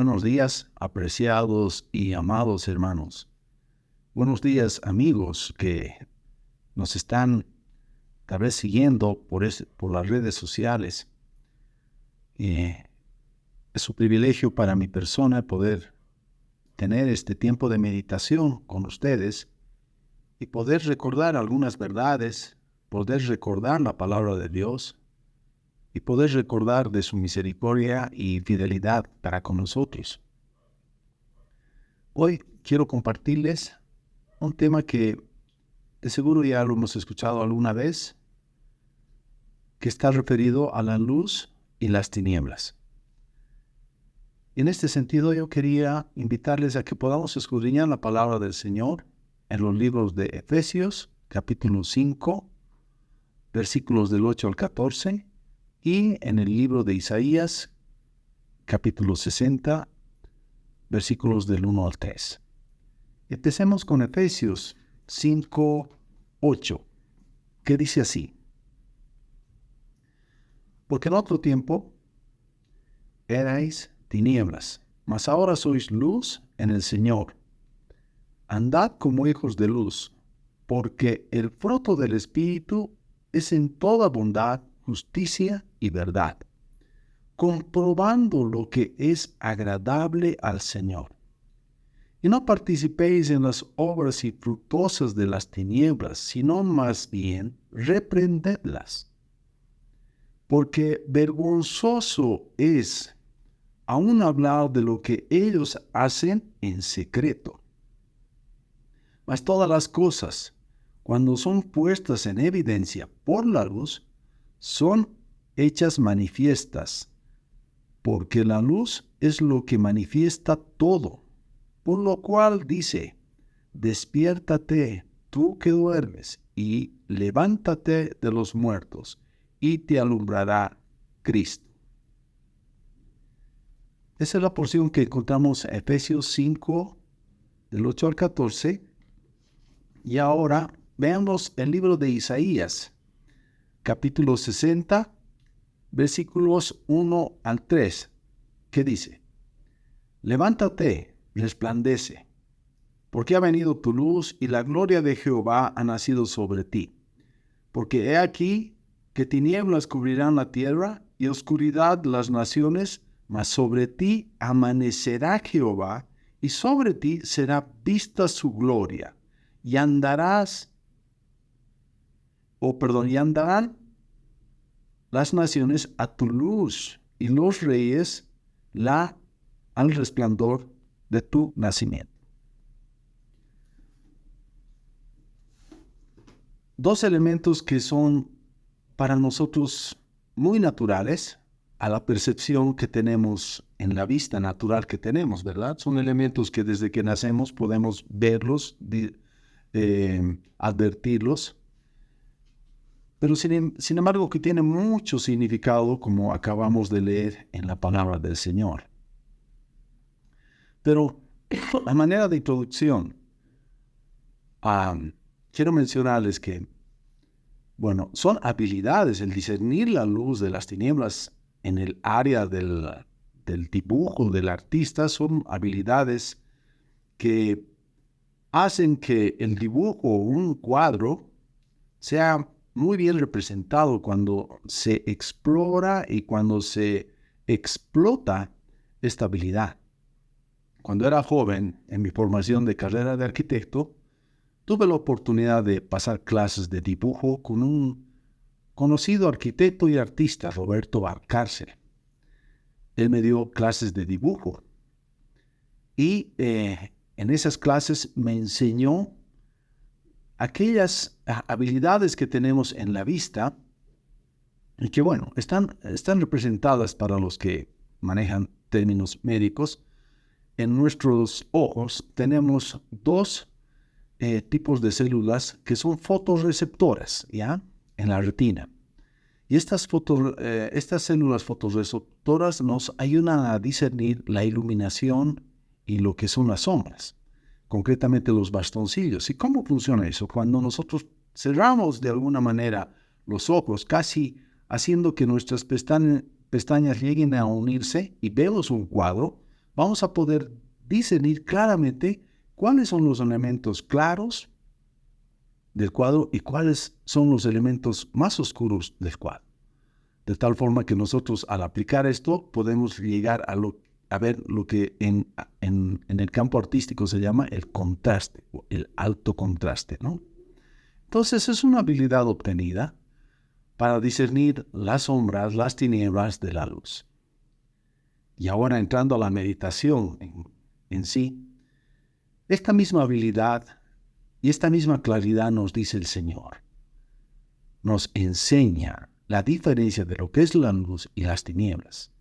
Buenos días, apreciados y amados hermanos. Buenos días, amigos que nos están tal vez siguiendo por las redes sociales. Es un privilegio para mi persona poder tener este tiempo de meditación con ustedes y poder recordar algunas verdades, poder recordar la palabra de Dios y poder recordar de su misericordia y fidelidad para con nosotros. Hoy quiero compartirles un tema que de seguro ya lo hemos escuchado alguna vez, que está referido a la luz y las tinieblas. En este sentido, yo quería invitarles a que podamos escudriñar la palabra del Señor en los libros de Efesios, capítulo 5, versículos del 8 al 14, y en el libro de Isaías, capítulo 60, versículos del 1 al 3. Empecemos con Efesios 5, 8, que dice así: Porque en otro tiempo erais tinieblas, mas ahora sois luz en el Señor. Andad como hijos de luz, porque el fruto del Espíritu es en toda bondad, justicia y verdad, comprobando lo que es agradable al Señor. Y no participéis en las obras infructuosas de las tinieblas, sino más bien reprendedlas. Porque vergonzoso es aún hablar de lo que ellos hacen en secreto. Mas todas las cosas, cuando son puestas en evidencia por la luz, son hechas manifiestas, porque la luz es lo que manifiesta todo. Por lo cual dice: despiértate, tú que duermes, y levántate de los muertos, y te alumbrará Cristo. Esa es la porción que encontramos en Efesios 5, del 8 al 14. Y ahora veamos el libro de Isaías, capítulo 60, versículos 1 al 3, que dice: Levántate, resplandece, porque ha venido tu luz y la gloria de Jehová ha nacido sobre ti. Porque he aquí que tinieblas cubrirán la tierra y oscuridad las naciones, mas sobre ti amanecerá Jehová y sobre ti será vista su gloria. Y andarán las naciones a tu luz y los reyes al resplandor de tu nacimiento. Dos elementos que son para nosotros muy naturales a la percepción que tenemos en la vista natural que tenemos, ¿verdad? Son elementos que desde que nacemos podemos verlos, advertirlos, pero sin embargo que tiene mucho significado, como acabamos de leer en la palabra del Señor. Pero a manera de introducción, quiero mencionarles que, son habilidades el discernir la luz de las tinieblas en el área del dibujo del artista. Son habilidades que hacen que el dibujo o un cuadro sea muy bien representado cuando se explora y cuando se explota esta habilidad. Cuando era joven, en mi formación de carrera de arquitecto, tuve la oportunidad de pasar clases de dibujo con un conocido arquitecto y artista, Roberto Valcárcel. Él me dio clases de dibujo y en esas clases me enseñó aquellas habilidades que tenemos en la vista y que, están representadas para los que manejan términos médicos. En nuestros ojos tenemos dos tipos de células que son fotorreceptoras, ¿ya? En la retina. Y estas células fotorreceptoras nos ayudan a discernir la iluminación y lo que son las sombras, concretamente los bastoncillos. ¿Y cómo funciona eso? Cuando nosotros cerramos de alguna manera los ojos, casi haciendo que nuestras pestañas lleguen a unirse y vemos un cuadro, vamos a poder discernir claramente cuáles son los elementos claros del cuadro y cuáles son los elementos más oscuros del cuadro. De tal forma que nosotros, al aplicar esto, podemos llegar a ver lo que en el campo artístico se llama el contraste, o el alto contraste, ¿no? Entonces, es una habilidad obtenida para discernir las sombras, las tinieblas de la luz. Y ahora, entrando a la meditación en sí, esta misma habilidad y esta misma claridad nos dice el Señor. Nos enseña la diferencia de lo que es la luz y las tinieblas.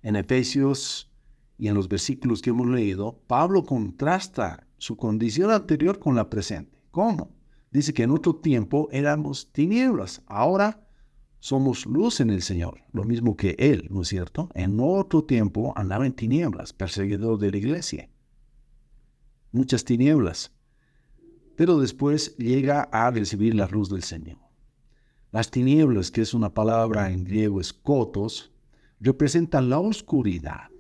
En Efesios y en los versículos que hemos leído, Pablo contrasta su condición anterior con la presente. ¿Cómo? Dice que en otro tiempo éramos tinieblas, ahora somos luz en el Señor, lo mismo que Él, ¿no es cierto? En otro tiempo andaba en tinieblas, perseguidor de la iglesia. Muchas tinieblas. Pero después llega a recibir la luz del Señor. Las tinieblas, que es una palabra en griego skotos, representan la oscuridad,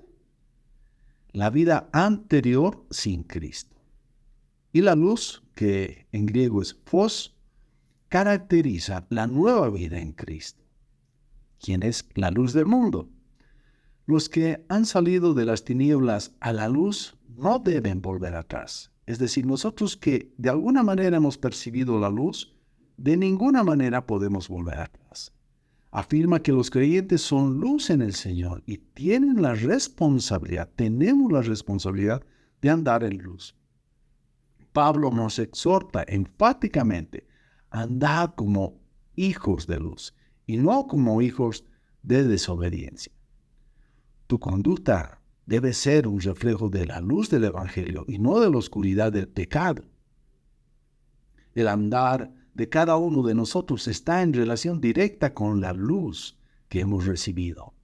la vida anterior sin Cristo. Y la luz, que en griego es phos, caracteriza la nueva vida en Cristo, quien es la luz del mundo. Los que han salido de las tinieblas a la luz no deben volver atrás. Es decir, nosotros que de alguna manera hemos percibido la luz, de ninguna manera podemos volver atrás. Afirma que los creyentes son luz en el Señor y tienen la responsabilidad, tenemos la responsabilidad de andar en luz. Pablo nos exhorta enfáticamente a andar como hijos de luz y no como hijos de desobediencia. Tu conducta debe ser un reflejo de la luz del Evangelio y no de la oscuridad del pecado. El andar de cada uno de nosotros está en relación directa con la luz que hemos recibido.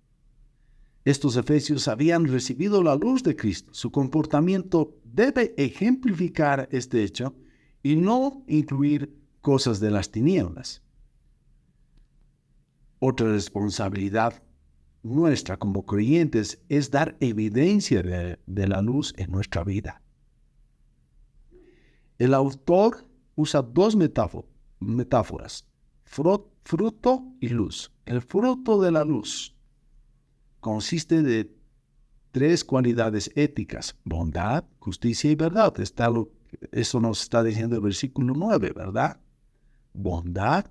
Estos efesios habían recibido la luz de Cristo. Su comportamiento debe ejemplificar este hecho y no incluir cosas de las tinieblas. Otra responsabilidad nuestra como creyentes es dar evidencia de la luz en nuestra vida. El autor usa dos metáforas, fruto y luz. El fruto de la luz consiste de tres cualidades éticas: bondad, justicia y verdad. Eso nos está diciendo el versículo 9, ¿verdad? Bondad,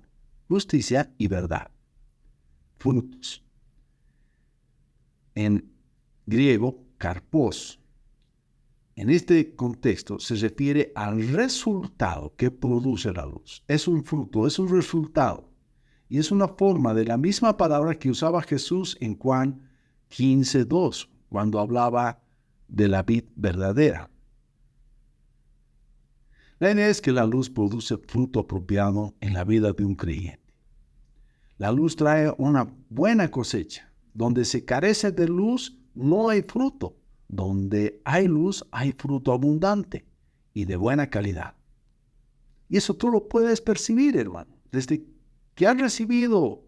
justicia y verdad. Frutos. En griego, karpos. En este contexto se refiere al resultado que produce la luz. Es un fruto, es un resultado. Y es una forma de la misma palabra que usaba Jesús en Juan 15:2, cuando hablaba de la vid verdadera. La idea es que la luz produce fruto apropiado en la vida de un creyente. La luz trae una buena cosecha. Donde se carece de luz, no hay fruto. Donde hay luz, hay fruto abundante y de buena calidad. Y eso tú lo puedes percibir, hermano. Desde que has recibido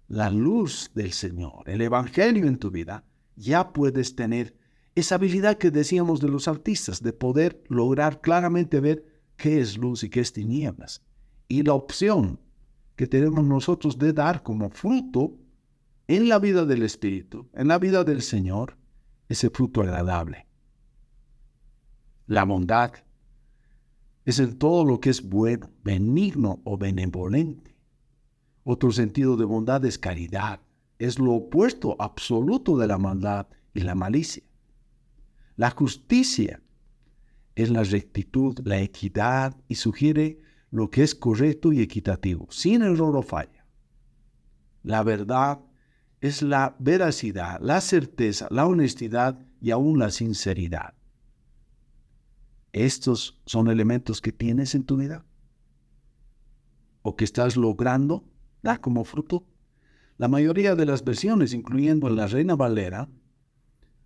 la luz del Señor, el Evangelio en tu vida, ya puedes tener esa habilidad que decíamos de los artistas, de poder lograr claramente ver qué es luz y qué es tinieblas. Y la opción que tenemos nosotros de dar como fruto en la vida del Espíritu, en la vida del Señor, ese fruto agradable. La bondad es en todo lo que es bueno, benigno o benevolente. Otro sentido de bondad es caridad. Es lo opuesto absoluto de la maldad y la malicia. La justicia es la rectitud, la equidad y sugiere lo que es correcto y equitativo, sin error o falla. La verdad es la veracidad, la certeza, la honestidad y aún la sinceridad. ¿Estos son elementos que tienes en tu vida? ¿O que estás logrando dar como fruto? La mayoría de las versiones, incluyendo en la Reina Valera,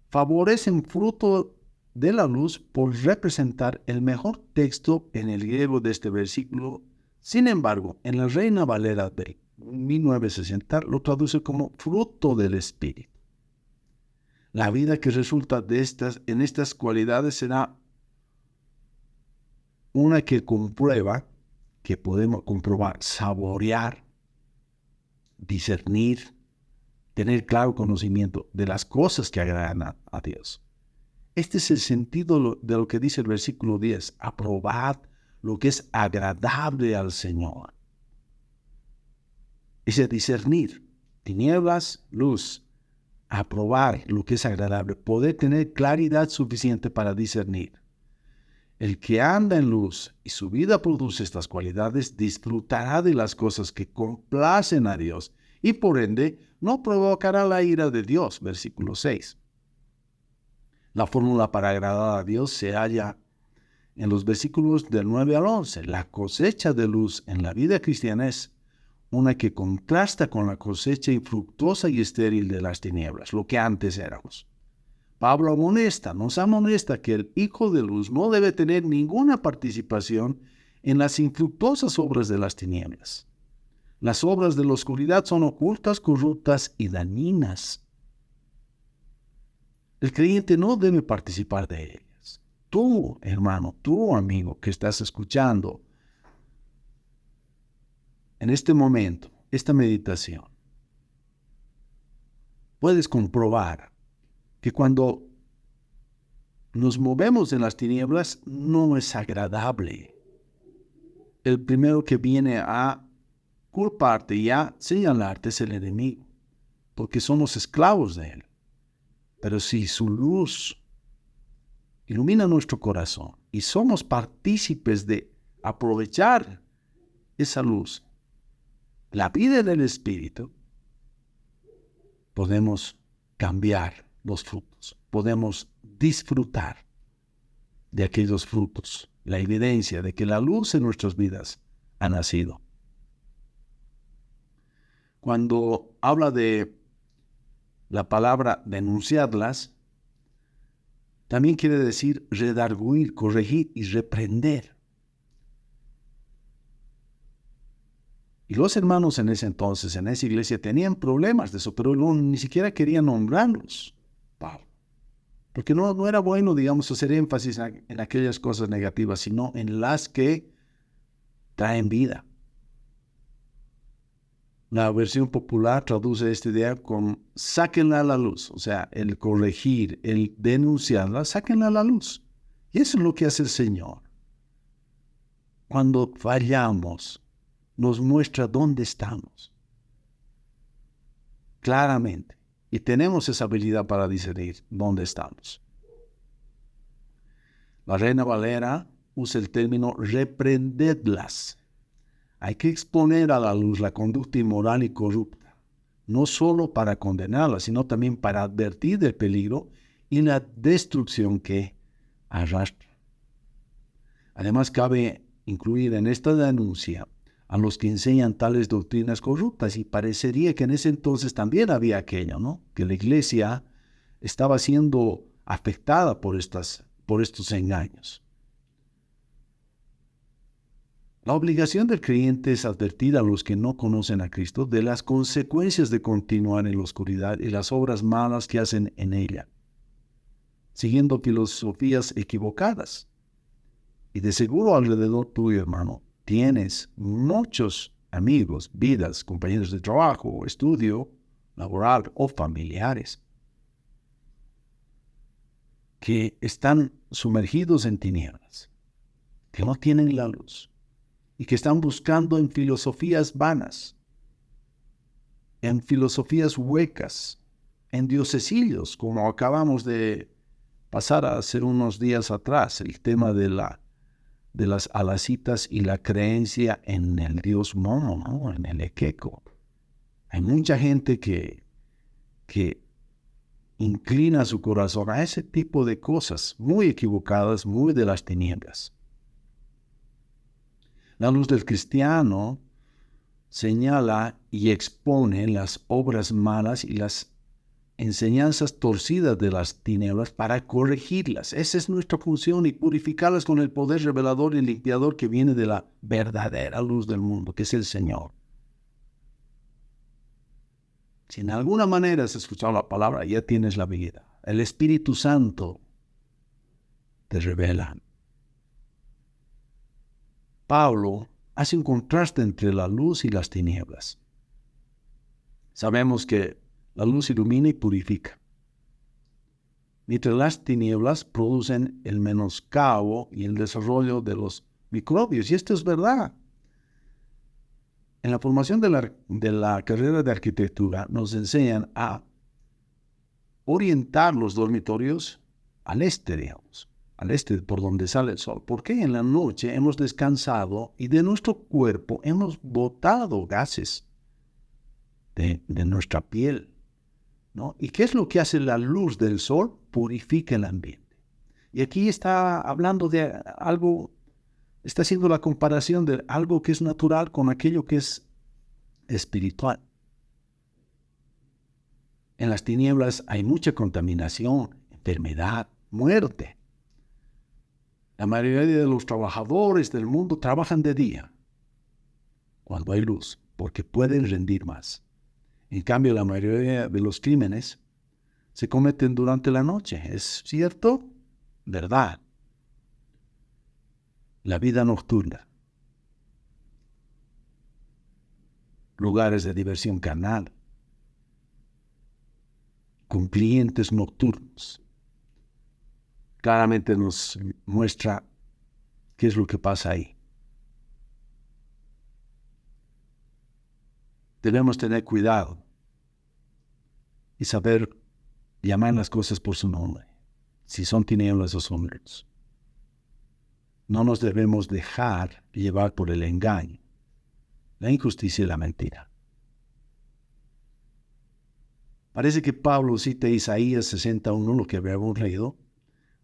favorecen fruto de la luz por representar el mejor texto en el griego de este versículo. Sin embargo, en la Reina Valera de 1960 lo traduce como fruto del Espíritu. La vida que resulta en estas cualidades será una que comprueba, que podemos comprobar, saborear, discernir, tener claro conocimiento de las cosas que agradan a Dios. Este es el sentido de lo que dice el versículo 10. Aprobad lo que es agradable al Señor. Es discernir, tinieblas, luz. Aprobar lo que es agradable. Poder tener claridad suficiente para discernir. El que anda en luz y su vida produce estas cualidades, disfrutará de las cosas que complacen a Dios y por ende no provocará la ira de Dios. Versículo 6. La fórmula para agradar a Dios se halla en los versículos del 9 al 11. La cosecha de luz en la vida cristiana es una que contrasta con la cosecha infructuosa y estéril de las tinieblas, lo que antes éramos. Pablo nos amonesta que el Hijo de Luz no debe tener ninguna participación en las infructuosas obras de las tinieblas. Las obras de la oscuridad son ocultas, corruptas y dañinas. El creyente no debe participar de ellas. Tú, hermano, tú, amigo, que estás escuchando en este momento, esta meditación, puedes comprobar que cuando nos movemos en las tinieblas no es agradable. El primero que viene a culparte y a señalarte es el enemigo, porque somos esclavos de él. Pero si su luz ilumina nuestro corazón y somos partícipes de aprovechar esa luz, la vida del Espíritu, podemos cambiar los frutos, podemos disfrutar de aquellos frutos, la evidencia de que la luz en nuestras vidas ha nacido. Cuando habla de la palabra denunciarlas, también quiere decir redarguir, corregir y reprender. Y los hermanos en ese entonces, en esa iglesia, tenían problemas de eso, pero ni siquiera querían nombrarlos, Pablo. Porque no era bueno, digamos, hacer énfasis en aquellas cosas negativas, sino en las que traen vida. La versión popular traduce esta idea con sáquenla a la luz, o sea, el corregir, el denunciarla, sáquenla a la luz. Y eso es lo que hace el Señor. Cuando fallamos, nos muestra dónde estamos. Claramente. Y tenemos esa habilidad para discernir dónde estamos. La Reina Valera usa el término reprendedlas. Hay que exponer a la luz la conducta inmoral y corrupta, no solo para condenarla, sino también para advertir del peligro y la destrucción que arrastra. Además, cabe incluir en esta denuncia a los que enseñan tales doctrinas corruptas, y parecería que en ese entonces también había aquello, ¿no? Que la iglesia estaba siendo afectada por estos engaños. La obligación del creyente es advertir a los que no conocen a Cristo de las consecuencias de continuar en la oscuridad y las obras malas que hacen en ella, siguiendo filosofías equivocadas. Y de seguro alrededor tuyo, hermano, tienes muchos amigos, vidas, compañeros de trabajo, estudio, laboral o familiares que están sumergidos en tinieblas, que no tienen la luz y que están buscando en filosofías vanas, en filosofías huecas, en diosesillos, como acabamos de pasar hace unos días atrás, el tema de las alacitas y la creencia en el dios mono, ¿no? En el equeco. Hay mucha gente que inclina su corazón a ese tipo de cosas muy equivocadas, muy de las tinieblas. La luz del cristiano señala y expone las obras malas y las enseñanzas torcidas de las tinieblas para corregirlas. Esa es nuestra función, y purificarlas con el poder revelador y limpiador que viene de la verdadera luz del mundo, que es el Señor. Si en alguna manera has escuchado la palabra, ya tienes la vida. El Espíritu Santo te revela. Pablo hace un contraste entre la luz y las tinieblas. Sabemos que la luz ilumina y purifica, mientras las tinieblas producen el menoscabo y el desarrollo de los microbios. Y esto es verdad. En la formación de la carrera de arquitectura nos enseñan a orientar los dormitorios al este, digamos, al este por donde sale el sol. Porque en la noche hemos descansado y de nuestro cuerpo hemos botado gases de nuestra piel, ¿no? ¿Y qué es lo que hace la luz del sol? Purifica el ambiente. Y aquí está hablando de algo, está haciendo la comparación de algo que es natural con aquello que es espiritual. En las tinieblas hay mucha contaminación, enfermedad, muerte. La mayoría de los trabajadores del mundo trabajan de día, cuando hay luz, porque pueden rendir más. En cambio, la mayoría de los crímenes se cometen durante la noche. ¿Es cierto? ¿Verdad? La vida nocturna. Lugares de diversión carnal. Con clientes nocturnos. Claramente nos muestra qué es lo que pasa ahí. Debemos tener cuidado y saber llamar las cosas por su nombre, si son tinieblas o son luz. No nos debemos dejar llevar por el engaño, la injusticia y la mentira. Parece que Pablo cita Isaías 61, lo que habíamos leído.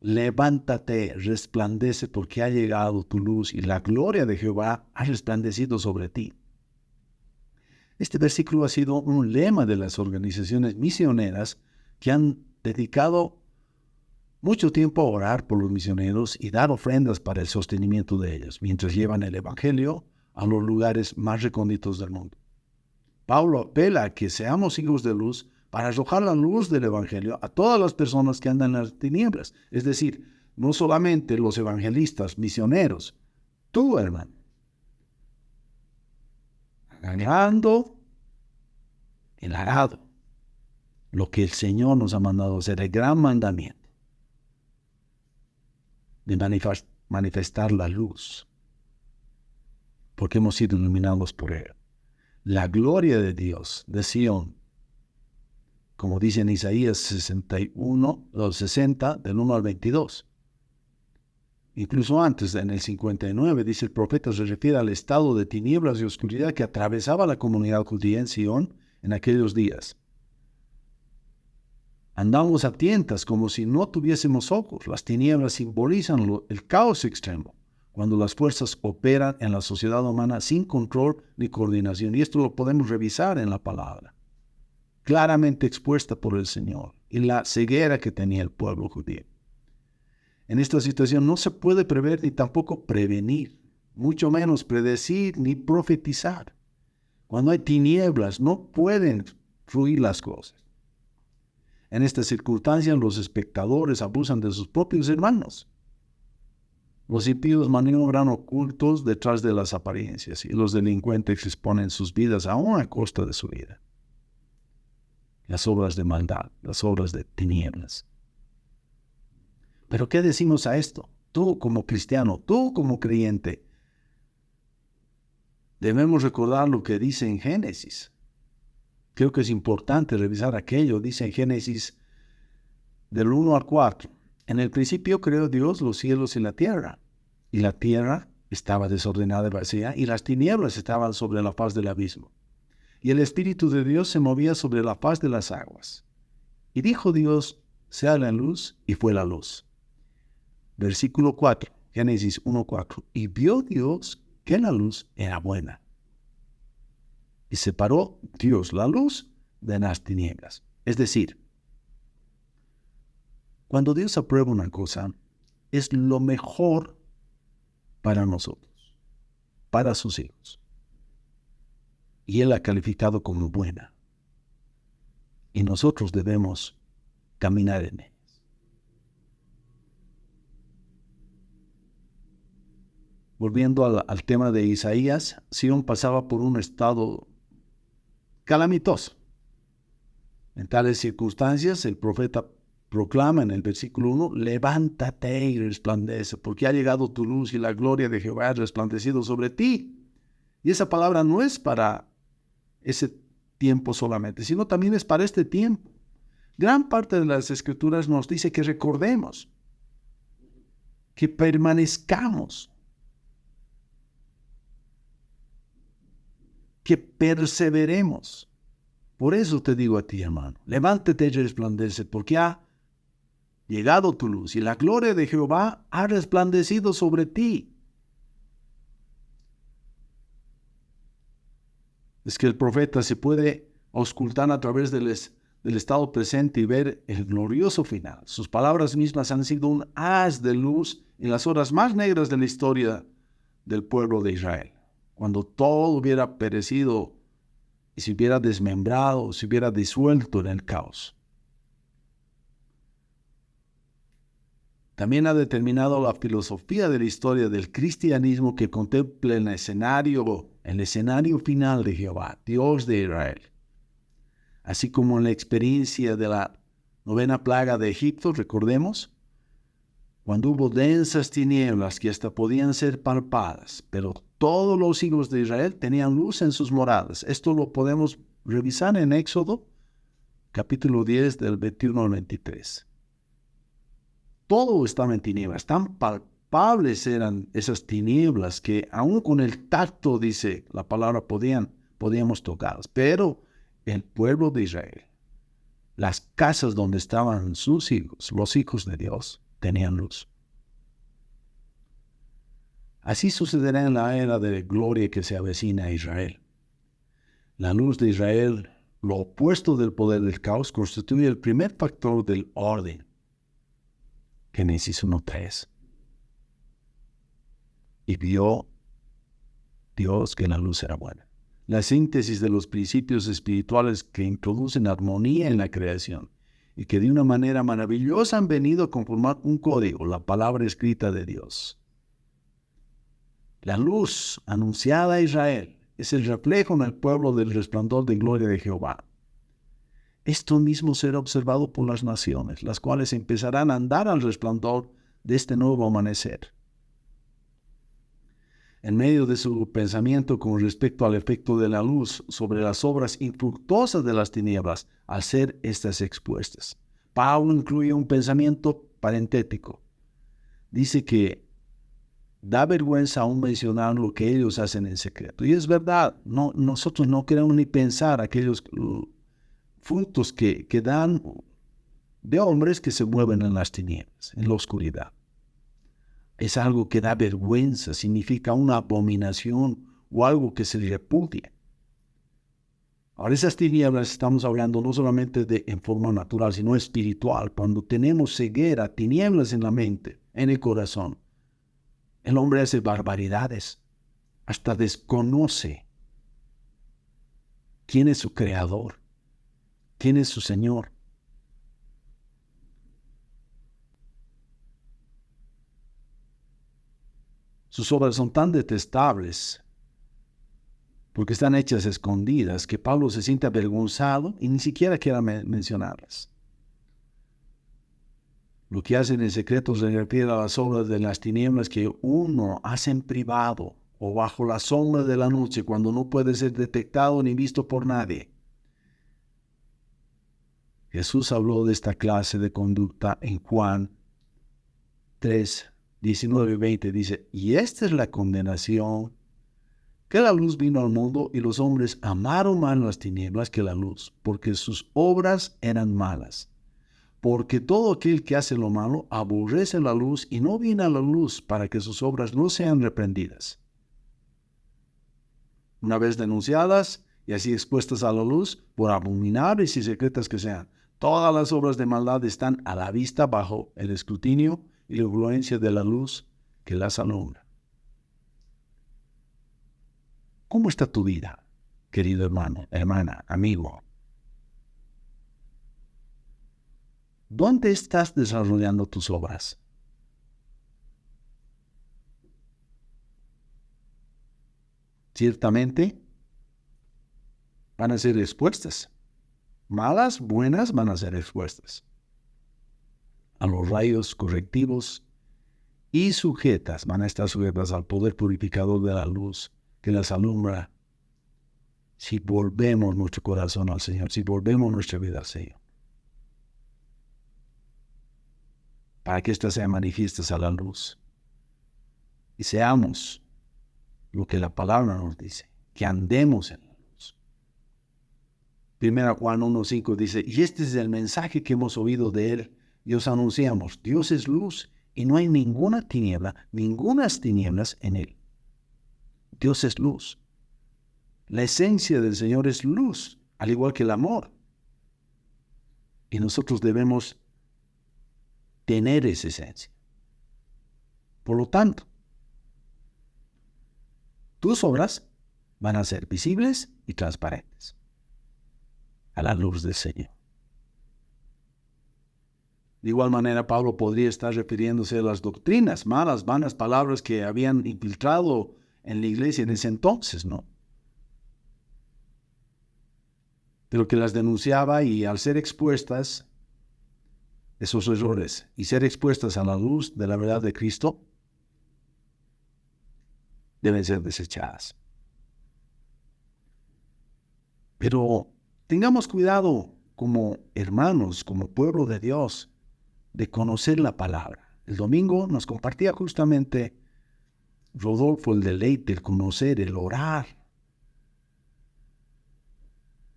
Levántate, resplandece, porque ha llegado tu luz y la gloria de Jehová ha resplandecido sobre ti. Este versículo ha sido un lema de las organizaciones misioneras que han dedicado mucho tiempo a orar por los misioneros y dar ofrendas para el sostenimiento de ellos, mientras llevan el Evangelio a los lugares más recónditos del mundo. Pablo apela a que seamos hijos de luz para arrojar la luz del Evangelio a todas las personas que andan en las tinieblas. Es decir, no solamente los evangelistas, misioneros, tú, hermano. Agarrando el arado, lo que el Señor nos ha mandado hacer, el gran mandamiento de manifestar la luz, porque hemos sido iluminados por Él. La gloria de Dios, de Sion, como dice en Isaías 61, los 60, del 1 al 22. Incluso antes, en el 59, dice el profeta, se refiere al estado de tinieblas y oscuridad que atravesaba la comunidad judía en Sion en aquellos días. Andamos a tientas como si no tuviésemos ojos. Las tinieblas simbolizan el caos extremo, cuando las fuerzas operan en la sociedad humana sin control ni coordinación. Y esto lo podemos revisar en la palabra, claramente expuesta por el Señor, y la ceguera que tenía el pueblo judío. En esta situación no se puede prever ni tampoco prevenir, mucho menos predecir ni profetizar. Cuando hay tinieblas no pueden fluir las cosas. En estas circunstancias los espectadores abusan de sus propios hermanos. Los impíos maniobran ocultos detrás de las apariencias y los delincuentes exponen sus vidas aún a costa de su vida. Las obras de maldad, las obras de tinieblas. Pero ¿qué decimos a esto? Tú como cristiano, tú como creyente, debemos recordar lo que dice en Génesis. Creo que es importante revisar aquello. Dice en Génesis del 1 al 4. En el principio creó Dios los cielos y la tierra estaba desordenada y vacía, y las tinieblas estaban sobre la faz del abismo. Y el Espíritu de Dios se movía sobre la faz de las aguas. Y dijo Dios, sea la luz, y fue la luz. Versículo 4, Génesis 1:4. Y vio Dios que la luz era buena. Y separó Dios la luz de las tinieblas. Es decir, cuando Dios aprueba una cosa, es lo mejor para nosotros, para sus hijos. Y Él la ha calificado como buena. Y nosotros debemos caminar en ellas. Volviendo al tema de Isaías, Sion pasaba por un estado calamitoso. En tales circunstancias, el profeta proclama en el versículo 1, levántate y resplandece, porque ha llegado tu luz y la gloria de Jehová ha resplandecido sobre ti. Y esa palabra no es para ese tiempo solamente, sino también es para este tiempo. Gran parte de las Escrituras nos dice que recordemos, que permanezcamos, que perseveremos. Por eso te digo a ti, hermano, levántate y resplandece, porque ha llegado tu luz y la gloria de Jehová ha resplandecido sobre ti. Es que el profeta se puede auscultar a través del estado presente y ver el glorioso final. Sus palabras mismas han sido un haz de luz en las horas más negras de la historia del pueblo de Israel. Cuando todo hubiera perecido y se hubiera desmembrado, se hubiera disuelto en el caos. También ha determinado la filosofía de la historia del cristianismo que contempla el escenario final de Jehová, Dios de Israel. Así como en la experiencia de la 9ª plaga de Egipto, recordemos, cuando hubo densas tinieblas que hasta podían ser palpadas, pero todos los hijos de Israel tenían luz en sus moradas. Esto lo podemos revisar en Éxodo, capítulo 10, del 21 al 23. Todo estaba en tinieblas, tan palpables eran esas tinieblas que aún con el tacto, dice la palabra, podíamos tocarlas. Pero el pueblo de Israel, las casas donde estaban sus hijos, los hijos de Dios, tenían luz. Así sucederá en la era de gloria que se avecina a Israel. La luz de Israel, lo opuesto del poder del caos, constituye el primer factor del orden. Génesis 1:3. Y vio Dios que la luz era buena. La síntesis de los principios espirituales que introducen armonía en la creación y que de una manera maravillosa han venido a conformar un código, la palabra escrita de Dios. La luz anunciada a Israel es el reflejo en el pueblo del resplandor de gloria de Jehová. Esto mismo será observado por las naciones, las cuales empezarán a andar al resplandor de este nuevo amanecer. En medio de su pensamiento con respecto al efecto de la luz sobre las obras infructuosas de las tinieblas, al ser estas expuestas, Pablo incluye un pensamiento parentético. Dice que da vergüenza aún mencionar lo que ellos hacen en secreto. Y es verdad, nosotros no queremos ni pensar aquellos frutos que dan de hombres que se mueven en las tinieblas, en la oscuridad. Es algo que da vergüenza, significa una abominación o algo que se repudia. Ahora, esas tinieblas estamos hablando no solamente en forma natural, sino espiritual. Cuando tenemos ceguera, tinieblas en la mente, en el corazón, el hombre hace barbaridades, hasta desconoce quién es su creador, quién es su Señor. Sus obras son tan detestables porque están hechas escondidas que Pablo se siente avergonzado y ni siquiera quiere mencionarlas. Lo que hacen en secreto se refiere a las obras de las tinieblas que uno hace en privado o bajo la sombra de la noche cuando no puede ser detectado ni visto por nadie. Jesús habló de esta clase de conducta en Juan 3, 19 y 20. Dice, y esta es la condenación, que la luz vino al mundo y los hombres amaron más las tinieblas que la luz, porque sus obras eran malas. Porque todo aquel que hace lo malo aborrece la luz y no viene a la luz para que sus obras no sean reprendidas. Una vez denunciadas y así expuestas a la luz, por abominables y secretas que sean, todas las obras de maldad están a la vista bajo el escrutinio y la influencia de la luz que las alumbra. ¿Cómo está tu vida, querido hermano, hermana, amigo? ¿Dónde estás desarrollando tus obras? Ciertamente van a ser expuestas. Malas, buenas, van a ser expuestas a los rayos correctivos y sujetas, van a estar sujetas al poder purificador de la luz que las alumbra si volvemos nuestro corazón al Señor, si volvemos nuestra vida al Señor. Para que éstas sean manifiestas a la luz y seamos lo que la palabra nos dice, que andemos en la luz. 1 Juan 1:5 dice, y este es el mensaje que hemos oído de Él y os anunciamos, Dios es luz y no hay ninguna tiniebla, ningunas tinieblas en Él. Dios es luz. La esencia del Señor es luz, al igual que el amor. Y nosotros debemos tener esa esencia. Por lo tanto, tus obras van a ser visibles y transparentes a la luz del Señor. De igual manera, Pablo podría estar refiriéndose a las doctrinas, malas, vanas palabras que habían infiltrado en la iglesia en ese entonces, ¿no? Pero que las denunciaba y al ser expuestas, esos errores, y ser expuestas a la luz de la verdad de Cristo, deben ser desechadas. Pero tengamos cuidado como hermanos, como pueblo de Dios, de conocer la palabra. El domingo nos compartía justamente Rodolfo el deleite, el conocer, el orar,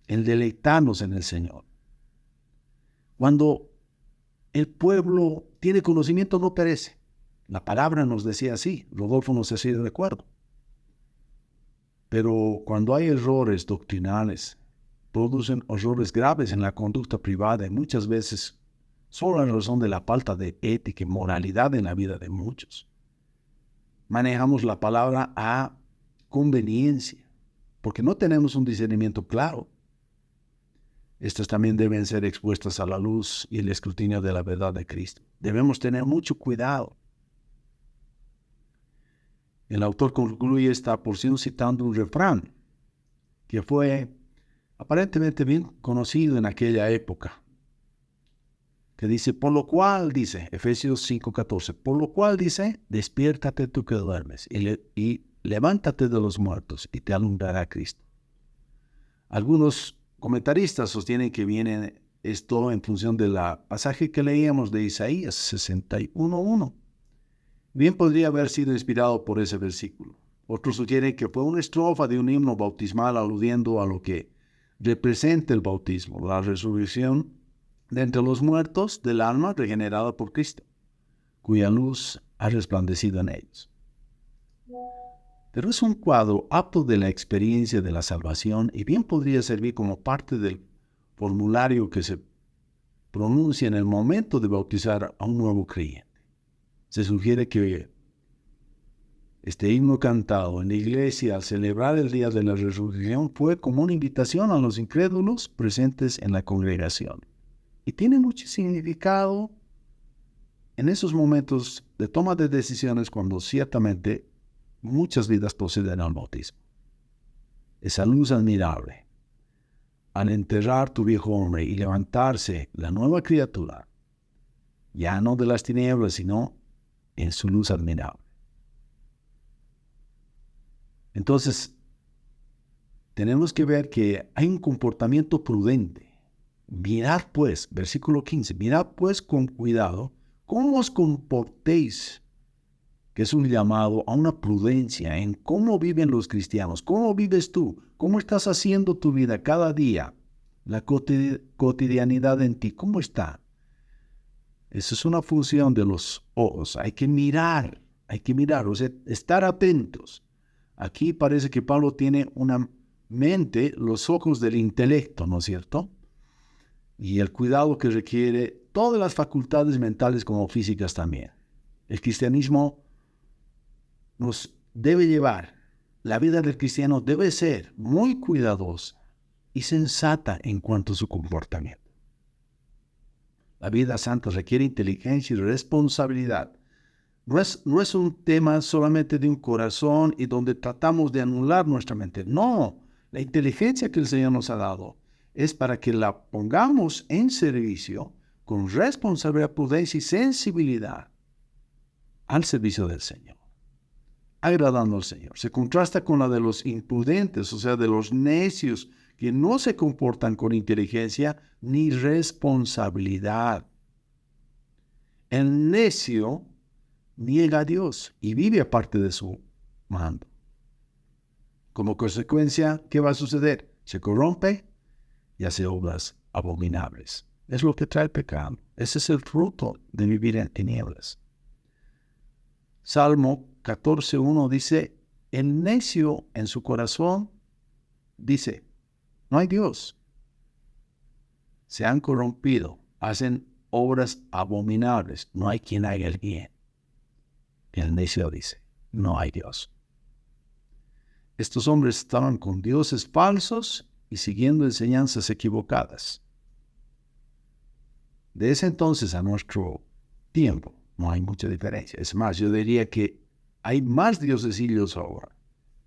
el deleitarnos en el Señor. Cuando el pueblo tiene conocimiento, no perece. La palabra nos decía así, Rodolfo nos hacía de recuerdo. Pero cuando hay errores doctrinales, producen errores graves en la conducta privada y muchas veces solo a razón de la falta de ética y moralidad en la vida de muchos. Manejamos la palabra a conveniencia, porque no tenemos un discernimiento claro. Estas también deben ser expuestas a la luz y el escrutinio de la verdad de Cristo. Debemos tener mucho cuidado. El autor concluye esta porción citando un refrán que fue aparentemente bien conocido en aquella época, que dice, por lo cual, dice, Efesios 5:14, por lo cual dice, despiértate tú que duermes y levántate de los muertos y te alumbrará Cristo. Algunos comentaristas sostienen que viene esto en función del pasaje que leíamos de Isaías 61:1. Bien podría haber sido inspirado por ese versículo. Otros sugieren que fue una estrofa de un himno bautismal aludiendo a lo que representa el bautismo, la resurrección de entre los muertos del alma regenerada por Cristo, cuya luz ha resplandecido en ellos. Pero es un cuadro apto de la experiencia de la salvación y bien podría servir como parte del formulario que se pronuncia en el momento de bautizar a un nuevo creyente. Se sugiere que este himno cantado en la iglesia al celebrar el día de la resurrección fue como una invitación a los incrédulos presentes en la congregación. Y tiene mucho significado en esos momentos de toma de decisiones cuando ciertamente muchas vidas proceden al bautismo. Esa luz admirable, al enterrar tu viejo hombre y levantarse la nueva criatura, ya no de las tinieblas, sino en su luz admirable. Entonces, tenemos que ver que hay un comportamiento prudente. Mirad pues, versículo 15, mirad pues con cuidado cómo os comportéis, que es un llamado a una prudencia en cómo viven los cristianos, cómo vives tú, cómo estás haciendo tu vida cada día, la cotidianidad en ti, ¿cómo está? Esa es una función de los ojos, hay que mirar, o sea, estar atentos. Aquí parece que Pablo tiene una mente, los ojos del intelecto, ¿no es cierto? Y el cuidado que requiere todas las facultades mentales como físicas también. El cristianismo nos debe llevar, la vida del cristiano debe ser muy cuidadosa y sensata en cuanto a su comportamiento. La vida santa requiere inteligencia y responsabilidad. No es un tema solamente de un corazón y donde tratamos de anular nuestra mente. No, la inteligencia que el Señor nos ha dado es para que la pongamos en servicio con responsabilidad, prudencia y sensibilidad al servicio del Señor, agradando al Señor. Se contrasta con la de los imprudentes, o sea, de los necios, que no se comportan con inteligencia ni responsabilidad. El necio niega a Dios y vive aparte de su mando. Como consecuencia, ¿qué va a suceder? Se corrompe y hace obras abominables. Es lo que trae el pecado. Ese es el fruto de vivir en tinieblas. Salmo 14:1 dice, el necio en su corazón dice, no hay Dios. Se han corrompido, hacen obras abominables. No hay quien haga el bien. El necio dice, no hay Dios. Estos hombres estaban con dioses falsos y siguiendo enseñanzas equivocadas. De ese entonces a nuestro tiempo no hay mucha diferencia. Es más, yo diría que hay más diosesillos ahora.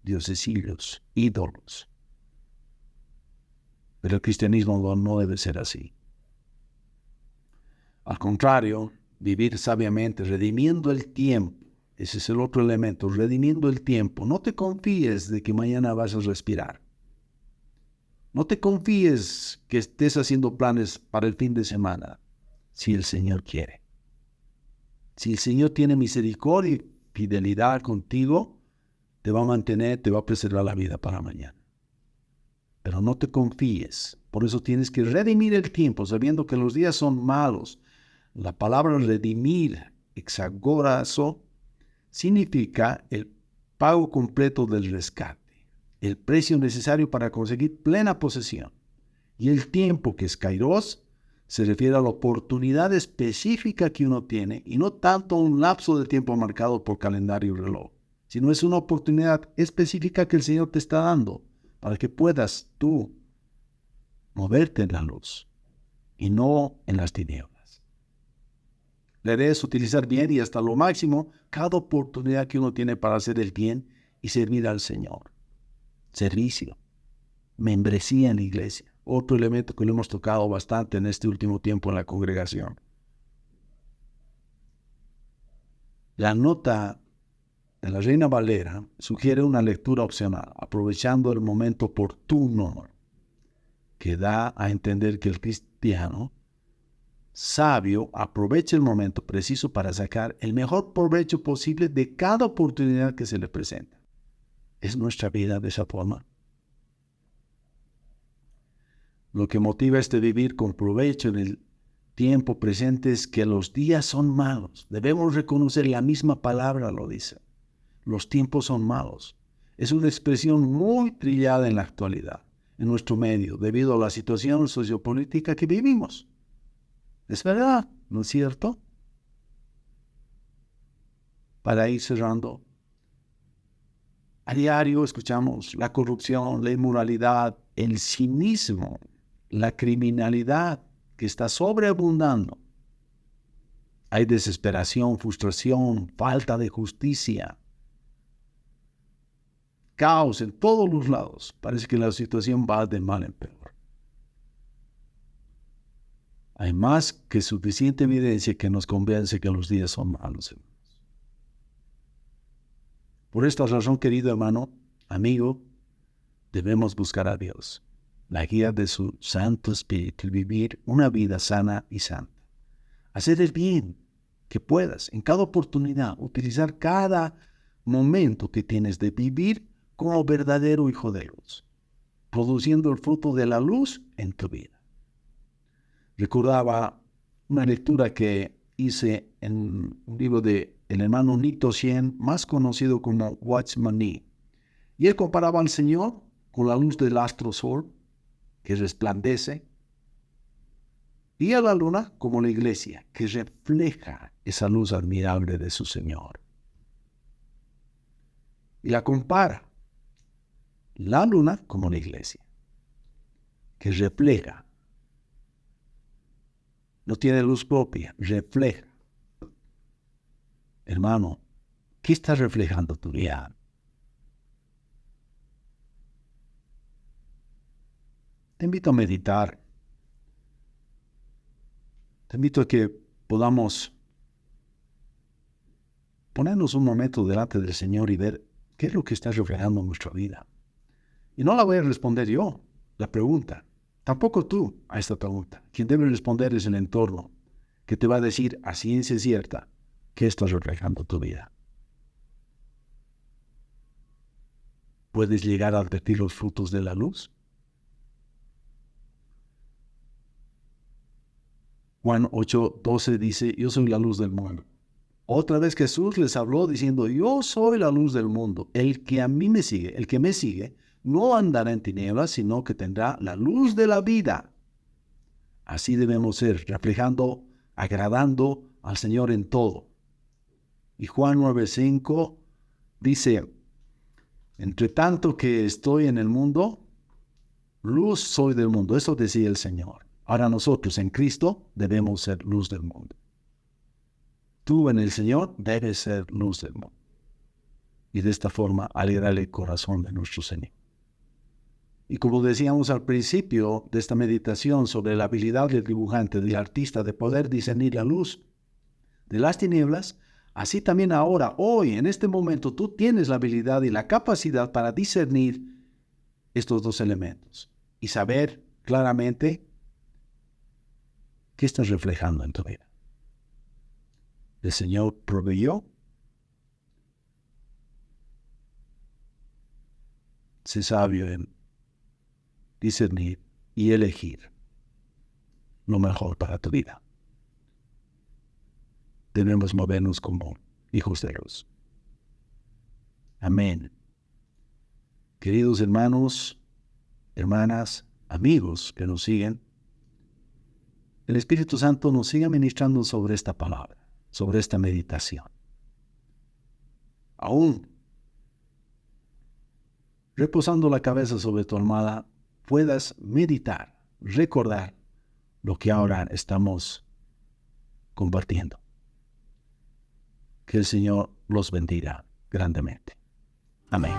Diosesillos, ídolos. Pero el cristianismo no debe ser así. Al contrario, vivir sabiamente, redimiendo el tiempo. Ese es el otro elemento, redimiendo el tiempo. No te confíes de que mañana vas a respirar. No te confíes que estés haciendo planes para el fin de semana, si el Señor quiere. Si el Señor tiene misericordia y fidelidad contigo, te va a mantener, te va a preservar la vida para mañana. Pero no te confíes. Por eso tienes que redimir el tiempo, sabiendo que los días son malos. La palabra redimir, exagorazo, significa el pago completo del rescate, el precio necesario para conseguir plena posesión. Y el tiempo, que es kairos, se refiere a la oportunidad específica que uno tiene y no tanto un lapso de tiempo marcado por calendario y reloj, sino es una oportunidad específica que el Señor te está dando para que puedas tú moverte en la luz y no en las tinieblas. Le debes utilizar bien y hasta lo máximo cada oportunidad que uno tiene para hacer el bien y servir al Señor. Servicio, membresía en la iglesia, otro elemento que lo hemos tocado bastante en este último tiempo en la congregación. La nota de la Reina Valera sugiere una lectura opcional, aprovechando el momento oportuno, que da a entender que el cristiano sabio aprovecha el momento preciso para sacar el mejor provecho posible de cada oportunidad que se le presenta. ¿Es nuestra vida de esa forma? Lo que motiva este vivir con provecho en el tiempo presente es que los días son malos. Debemos reconocer, la misma palabra lo dice. Los tiempos son malos. Es una expresión muy trillada en la actualidad, en nuestro medio, debido a la situación sociopolítica que vivimos. Es verdad, ¿no es cierto? Para ir cerrando, a diario escuchamos la corrupción, la inmoralidad, el cinismo, la criminalidad que está sobreabundando. Hay desesperación, frustración, falta de justicia, caos en todos los lados. Parece que la situación va de mal en peor. Hay más que suficiente evidencia que nos convence que los días son malos, hermanos. Por esta razón, querido hermano, amigo, debemos buscar a Dios, la guía de su Santo Espíritu, y vivir una vida sana y santa. Hacer el bien que puedas, en cada oportunidad, utilizar cada momento que tienes de vivir como verdadero hijo de luz, produciendo el fruto de la luz en tu vida. Recordaba una lectura que hice en un libro de el hermano Nito Sien, más conocido como Watchman Nee. Y él comparaba al Señor con la luz del astro sol que resplandece, y a la luna como la iglesia que refleja esa luz admirable de su Señor. Y la compara, la luna como la iglesia que refleja no tiene luz propia, refleja. Hermano, ¿qué estás reflejando tu vida? Te invito a meditar. Te invito a que podamos ponernos un momento delante del Señor y ver qué es lo que está reflejando en nuestra vida. Y no la voy a responder yo, la pregunta. Tampoco tú a esta pregunta. Quien debe responder es el entorno, que te va a decir a ciencia cierta qué estás reflejando tu vida. ¿Puedes llegar a advertir los frutos de la luz? Juan 8:12 dice, yo soy la luz del mundo. Otra vez Jesús les habló diciendo, yo soy la luz del mundo. El que me sigue, no andará en tinieblas, sino que tendrá la luz de la vida. Así debemos ser, reflejando, agradando al Señor en todo. Y Juan 9:5 dice, entre tanto que estoy en el mundo, luz soy del mundo. Eso decía el Señor. Ahora nosotros en Cristo debemos ser luz del mundo. Tú en el Señor debes ser luz del mundo. Y de esta forma alegrarle el corazón de nuestro Señor. Y como decíamos al principio de esta meditación sobre la habilidad del dibujante, del artista, de poder discernir la luz de las tinieblas, así también ahora, hoy, en este momento, tú tienes la habilidad y la capacidad para discernir estos dos elementos y saber claramente qué estás reflejando en tu vida. El Señor proveyó. Sé sabio en discernir y elegir lo mejor para tu vida. Debemos movernos como hijos de Dios. Amén. Queridos hermanos, hermanas, amigos que nos siguen, el Espíritu Santo nos sigue ministrando sobre esta palabra, sobre esta meditación. Aún reposando la cabeza sobre tu almohada, puedas meditar, recordar lo que ahora estamos compartiendo. Que el Señor los bendiga grandemente. Amén.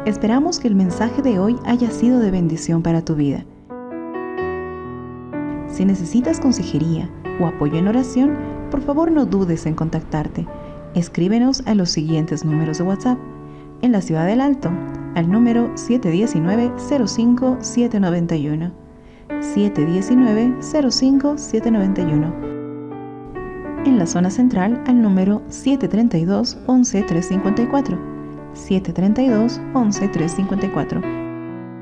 Esperamos que el mensaje de hoy haya sido de bendición para tu vida. Si necesitas consejería o apoyo en oración, por favor no dudes en contactarte. Escríbenos a los siguientes números de WhatsApp. En la Ciudad del Alto, al número 719-05-791. 719-05-791. En la zona central, al número 732-11-354. 732-11-354.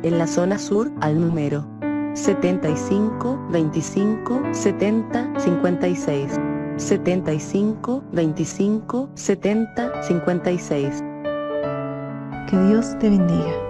En la zona sur, al número 75-25-70-56. 75-25-70-56. Que Dios te bendiga.